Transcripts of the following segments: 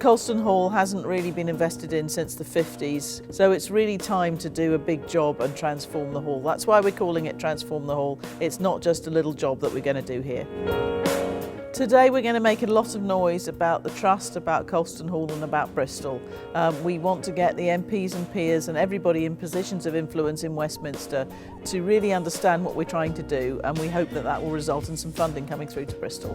Colston Hall hasn't really been invested in since the 50s, so it's really time to do a big job and transform the hall. That's why we're calling it Transform the Hall. It's not just a little job that we're going to do here. Today we're going to make a lot of noise about the Trust, about Colston Hall and about Bristol. We want to get the MPs and peers and everybody in positions of influence in Westminster to really understand what we're trying to do, and we hope that that will result in some funding coming through to Bristol.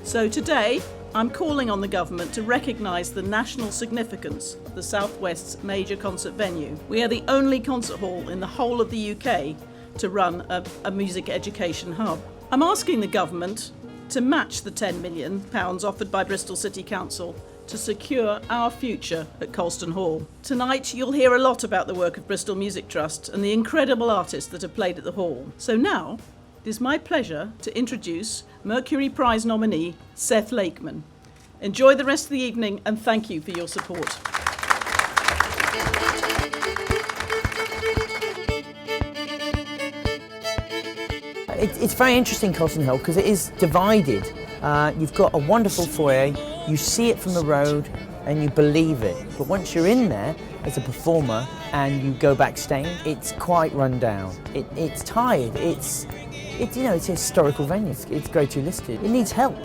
So today I'm calling on the government to recognise the national significance of the South West's major concert venue. We are the only concert hall in the whole of the UK to run a music education hub. I'm asking the government to match the £10 million offered by Bristol City Council to secure our future at Colston Hall. Tonight you'll hear a lot about the work of Bristol Music Trust and the incredible artists that have played at the hall. So now it is my pleasure to introduce Mercury Prize nominee Seth Lakeman. Enjoy the rest of the evening and thank you for your support. It's very interesting, Colston Hall, because it is divided. You've got a wonderful foyer, you see it from the road and you believe it. But once you're in there as a performer and you go backstage, it's quite run down. It's tired. It's a historical venue. It's grade 2 listed. It needs help.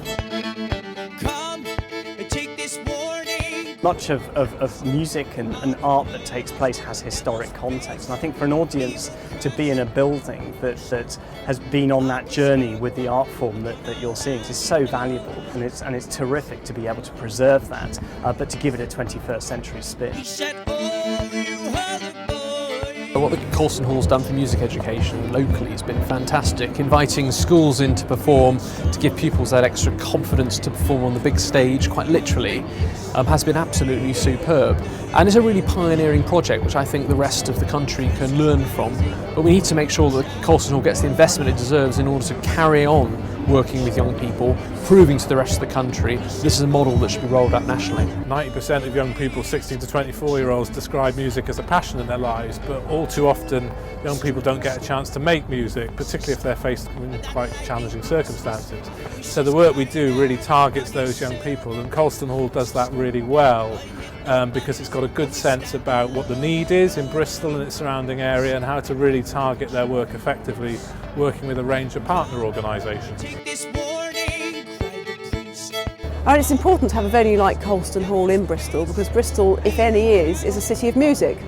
Much of music and art that takes place has historic context, and I think for an audience to be in a building that has been on that journey with the art form that you're seeing is so valuable, and it's terrific to be able to preserve that, but to give it a 21st century spin. What the Colston Hall's done for music education locally has been fantastic, inviting schools in to perform, to give pupils that extra confidence to perform on the big stage, quite literally, has been absolutely superb. And it's a really pioneering project which I think the rest of the country can learn from. But we need to make sure that Colston Hall gets the investment it deserves in order to carry on working with young people, proving to the rest of the country this is a model that should be rolled out nationally. 90% of young people, 16 to 24-year-olds, describe music as a passion in their lives, but all too often young people don't get a chance to make music, particularly if they're faced with quite challenging circumstances. So the work we do really targets those young people, and Colston Hall does that really well. Because it's got a good sense about what the need is in Bristol and its surrounding area and how to really target their work effectively, working with a range of partner organisations. And it's important to have a venue like Colston Hall in Bristol, because Bristol, if any is a city of music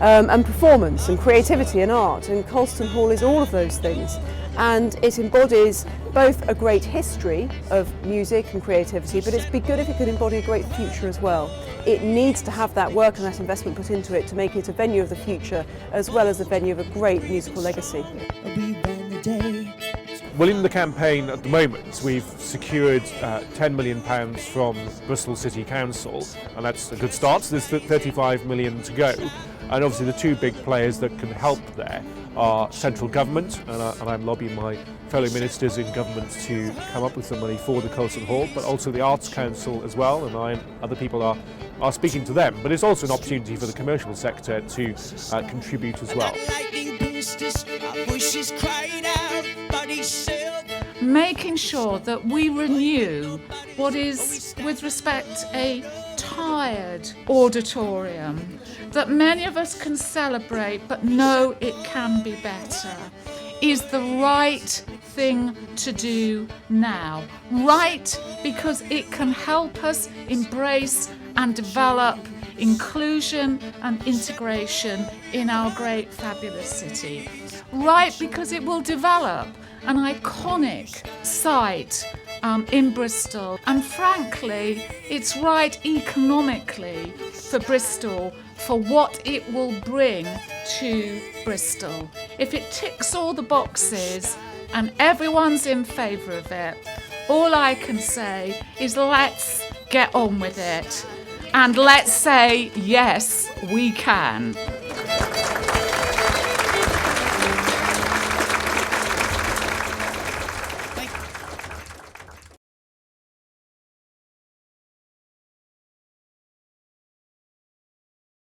and performance and creativity and art, and Colston Hall is all of those things. And it embodies both a great history of music and creativity, but it'd be good if it could embody a great future as well. It needs to have that work and that investment put into it to make it a venue of the future, as well as a venue of a great musical legacy. Well, in the campaign at the moment, we've secured £10 million from Bristol City Council, and that's a good start. So there's 35 million to go. And obviously the two big players that can help there are central government, and I'm lobbying my fellow ministers in government to come up with some money for the Colston Hall, but also the Arts Council as well, and other people are speaking to them. But it's also an opportunity for the commercial sector to contribute as well. Making sure that we renew what is, with respect, a tired auditorium that many of us can celebrate but know it can be better is the right thing to do now. Right, because it can help us embrace and develop inclusion and integration in our great fabulous city. Right, because it will develop an iconic site in Bristol, and frankly it's right economically for Bristol for what it will bring to Bristol. If it ticks all the boxes and everyone's in favour of it, all I can say is let's get on with it and let's say yes, we can.